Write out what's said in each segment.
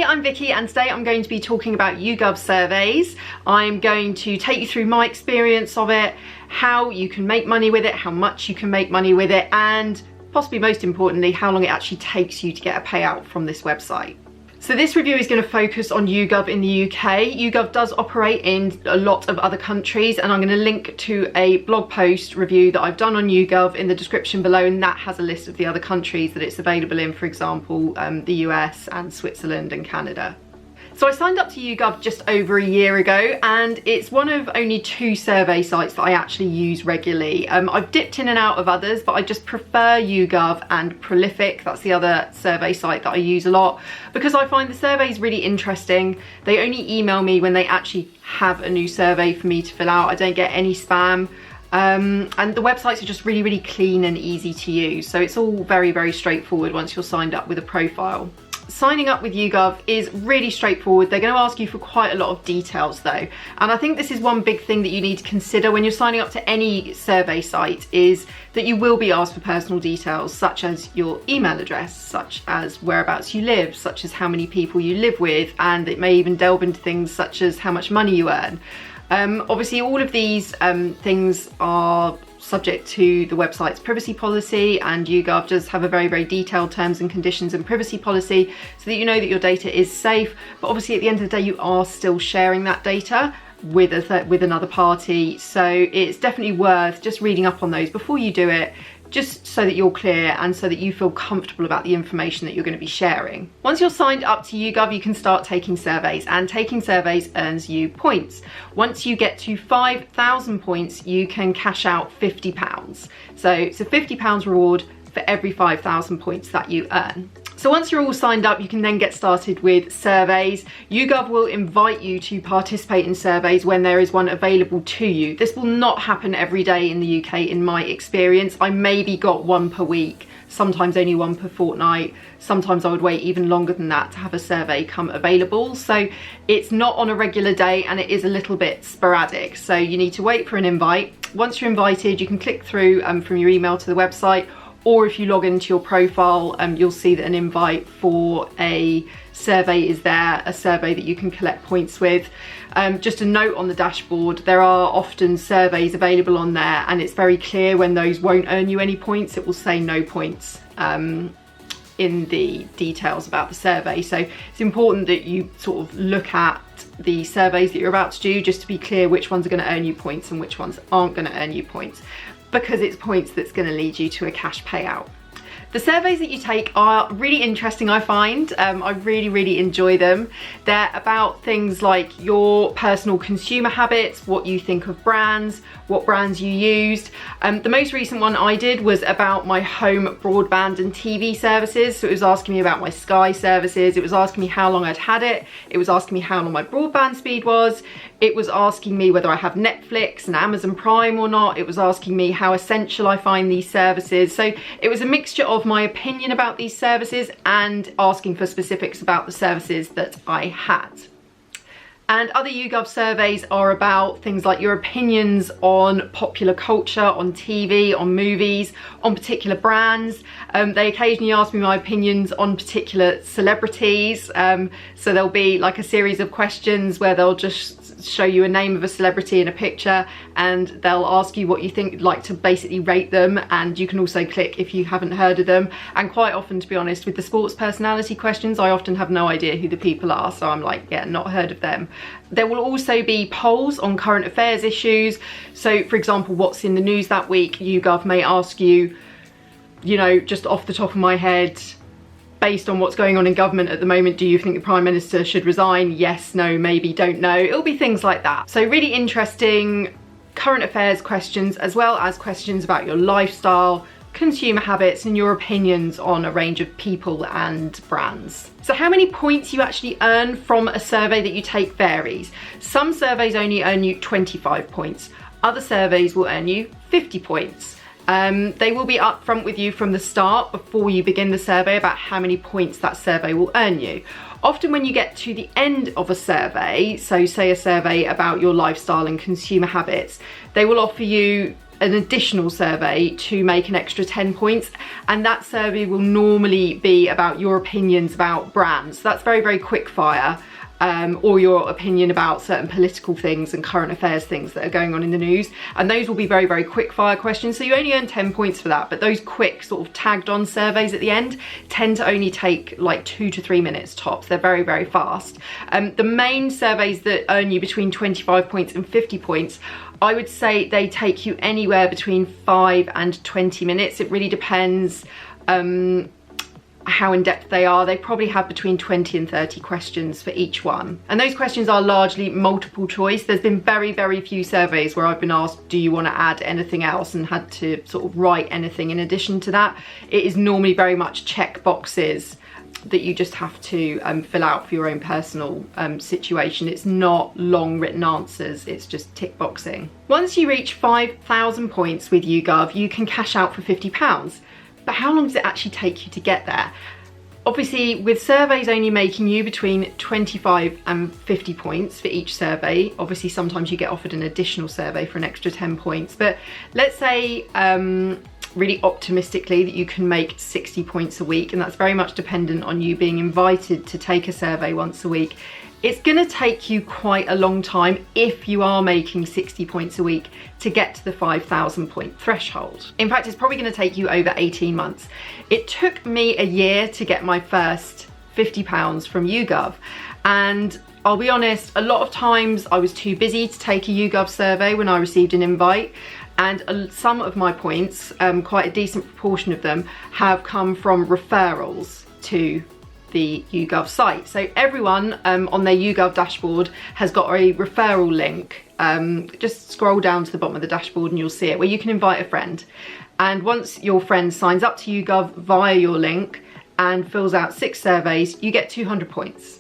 Hey, I'm Vicky and today I'm going to be talking about Yougov surveys. I'm going to take you through my experience of it, how you can make money with it, how much you can make money with it, and possibly most importantly, how long it actually takes you to get a payout from this website. So this review is going to focus on Yougov in the UK. Yougov does operate in a lot of other countries, and I'm going to link to a blog post review that I've done on Yougov in the description below, and that has a list of the other countries that it's available in, for example, the US and Switzerland and Canada. So I signed up to Yougov just over a year ago, and it's one of only 2 survey sites that I actually use regularly. I've dipped in and out of others, but I just prefer Yougov and Prolific. That's the other survey site that I use a lot because I find the surveys really interesting. They only email me when they actually have a new survey for me to fill out. I don't get any spam. And the websites are just really clean and easy to use. So it's all very straightforward once you're signed up with a profile. Signing up with Yougov is really straightforward. They're going to ask you for quite a lot of details though, and I think this is one big thing that you need to consider when you're signing up to any survey site, is that you will be asked for personal details such as your email address, such as whereabouts you live, such as how many people you live with, and it may even delve into things such as how much money you earn. Obviously all of these things are subject to the website's privacy policy, and Yougov does have a very detailed terms and conditions and privacy policy so that you know that your data is safe. But obviously at the end of the day you are still sharing that data with another party, so it's definitely worth just reading up on those before you do it, just so that you're clear and so that you feel comfortable about the information that you're going to be sharing. Once you're signed up to Yougov, you can start taking surveys, and taking surveys earns you points. Once you get to 5,000 points, you can cash out £50. So it's a £50 reward for every 5,000 points that you earn. So once you're all signed up, you can then get started with surveys. Yougov will invite you to participate in surveys when there is one available to you. This will not happen every day in the UK in my experience. I maybe got one per week, sometimes only one per fortnight. Sometimes I would wait even longer than that to have a survey come available. So it's not on a regular day and it is a little bit sporadic. So you need to wait for an invite. Once you're invited, you can click through from your email to the website, or if you log into your profile, you'll see that an invite for a survey is there, a survey that you can collect points with. Just a note on the dashboard, there are often surveys available on there, and it's very clear when those won't earn you any points. It will say no points in the details about the survey. So it's important that you sort of look at the surveys that you're about to do, just to be clear which ones are going to earn you points and which ones aren't going to earn you points, because it's points that's going to lead you to a cash payout. The surveys that you take are really interesting, I find. I really enjoy them. They're about things like your personal consumer habits, what you think of brands, what brands you used. The most recent one I did was about my home broadband and TV services. So it was asking me about my Sky services. It was asking me how long I'd had it. It was asking me how long my broadband speed was. It was asking me whether I have Netflix and Amazon Prime or not. It was asking me how essential I find these services. So it was a mixture of my opinion about these services and asking for specifics about the services that I had. And other Yougov surveys are about things like your opinions on popular culture, on TV, on movies, on particular brands. They occasionally ask me my opinions on particular celebrities. So there'll be like a series of questions where they'll just show you a name of a celebrity in a picture, and they'll ask you what you think, like to basically rate them, and you can also click if you haven't heard of them. And quite often, to be honest, with the sports personality questions, I often have no idea who the people are, so I'm like, yeah, not heard of them. There will also be polls on current affairs issues. So for example, what's in the news that week, Yougov may ask you, you know, just off the top of my head, based on what's going on in government at the moment, do you think the Prime Minister should resign? Yes, no, maybe, don't know. It'll be things like that. So really interesting current affairs questions, as well as questions about your lifestyle, consumer habits, and your opinions on a range of people and brands. So how many points you actually earn from a survey that you take varies. Some surveys only earn you 25 points. Other surveys will earn you 50 points. They will be upfront with you from the start before you begin the survey about how many points that survey will earn you. Often when you get to the end of a survey, so say a survey about your lifestyle and consumer habits, they will offer you an additional survey to make an extra 10 points, and that survey will normally be about your opinions about brands. So that's very, very quick fire. Or your opinion about certain political things and current affairs things that are going on in the news. And those will be very, very quick fire questions. So you only earn 10 points for that. But those quick sort of tagged on surveys at the end tend to only take like 2 to 3 minutes tops. They're very, very fast. The main surveys that earn you between 25 points and 50 points, I would say they take you anywhere between 5 and 20 minutes. It really depends how in depth they are. They probably have between 20 and 30 questions for each one. And those questions are largely multiple choice. There's been very, very few surveys where I've been asked, do you want to add anything else, and had to sort of write anything in addition to that. It is normally very much check boxes that you just have to fill out for your own personal situation. It's not long written answers, it's just tick boxing. Once you reach 5,000 points with Yougov, you can cash out for £50. But how long does it actually take you to get there? Obviously, with surveys only making you between 25 and 50 points for each survey, obviously sometimes you get offered an additional survey for an extra 10 points. But let's say really optimistically that you can make 60 points a week, and that's very much dependent on you being invited to take a survey once a week. It's gonna take you quite a long time if you are making 60 points a week to get to the 5,000 point threshold. In fact, it's probably gonna take you over 18 months. It took me a year to get my first £50 from Yougov. And I'll be honest, a lot of times I was too busy to take a Yougov survey when I received an invite. And some of my points, quite a decent proportion of them, have come from referrals to the Yougov site. So everyone on their Yougov dashboard has got a referral link. Just scroll down to the bottom of the dashboard and you'll see it, where you can invite a friend. And once your friend signs up to Yougov via your link and fills out 6 surveys, you get 200 points.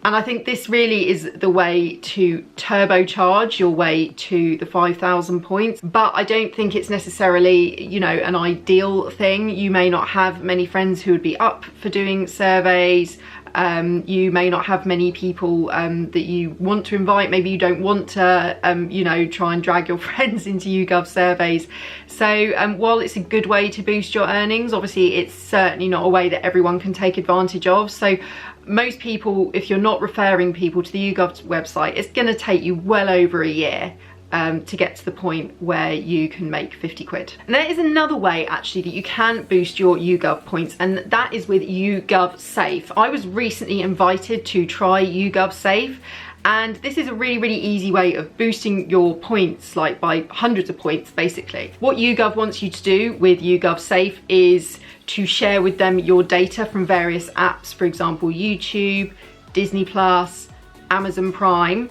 And I think this really is the way to turbocharge your way to the 5,000 points. But I don't think it's necessarily, you know, an ideal thing. You may not have many friends who would be up for doing surveys. You may not have many people that you want to invite. Maybe you don't want to, you know, try and drag your friends into Yougov surveys. So while it's a good way to boost your earnings, obviously it's certainly not a way that everyone can take advantage of. So most people, if you're not referring people to the Yougov website, it's going to take you well over a year to get to the point where you can make 50 quid. And there is another way actually that you can boost your Yougov points, and that is with Yougov Safe. I was recently invited to try Yougov Safe, and this is a really, really easy way of boosting your points, like by hundreds of points basically. What Yougov wants you to do with Yougov Safe is to share with them your data from various apps, for example YouTube, Disney Plus, Amazon Prime.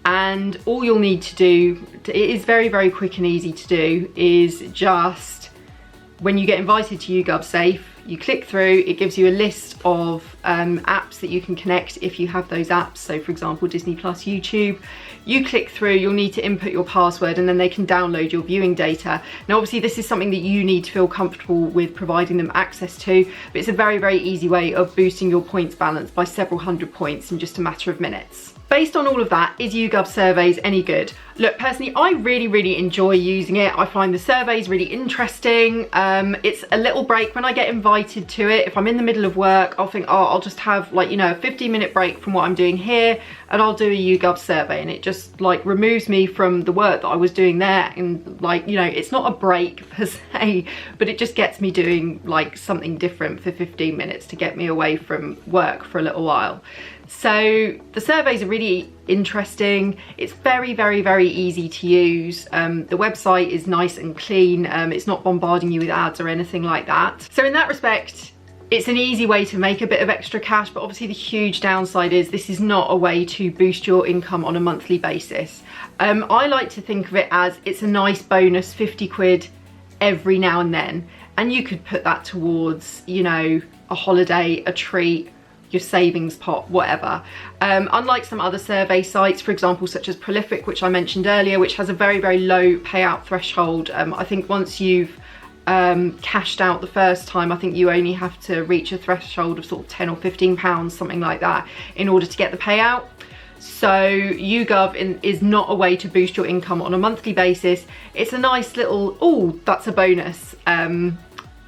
And all you'll need to do, it is very, very quick and easy to do, is just when you get invited to Yougov Safe, you click through, it gives you a list of apps that you can connect if you have those apps. So for example, Disney Plus, YouTube. You click through, you'll need to input your password, and then they can download your viewing data. Now obviously this is something that you need to feel comfortable with providing them access to, but it's a very, very easy way of boosting your points balance by several hundred points in just a matter of minutes. Based on all of that, is Yougov surveys any good? Look, personally, I really, really enjoy using it. I find the surveys really interesting. It's a little break when I get invited to it. If I'm in the middle of work, I'll think, oh, I'll just have like, you know, a 15-minute break from what I'm doing here, and I'll do a Yougov survey, and it just like removes me from the work that I was doing there. And like, you know, it's not a break per se, but it just gets me doing like something different for 15 minutes to get me away from work for a little while. So the surveys are really interesting. It's very, very, very easy to use. The website is nice and clean. It's not bombarding you with ads or anything like that. So in that respect, it's an easy way to make a bit of extra cash, but obviously the huge downside is this is not a way to boost your income on a monthly basis. I like to think of it as it's a nice bonus 50 quid every now and then. And you could put that towards, you know, a holiday, a treat, your savings pot, whatever. Unlike some other survey sites, for example, such as Prolific, which I mentioned earlier, which has a very, very low payout threshold. I think once you've cashed out the first time, I think you only have to reach a threshold of sort of 10 or 15 pounds, something like that, in order to get the payout. So Yougov is not a way to boost your income on a monthly basis. It's a nice little, oh, that's a bonus,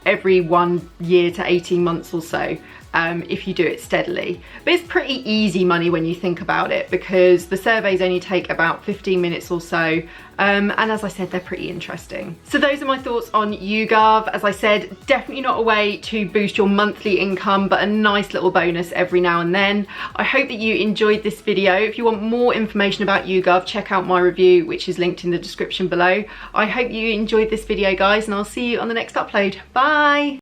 every 1 year to 18 months or so, if you do it steadily. But it's pretty easy money when you think about it, because the surveys only take about 15 minutes or so, and as I said, they're pretty interesting. So those are my thoughts on Yougov. As I said, definitely not a way to boost your monthly income, but a nice little bonus every now and then. I hope that you enjoyed this video. If you want more information about Yougov, check out my review, which is linked in the description below. I hope you enjoyed this video, guys, and I'll see you on the next upload. Bye!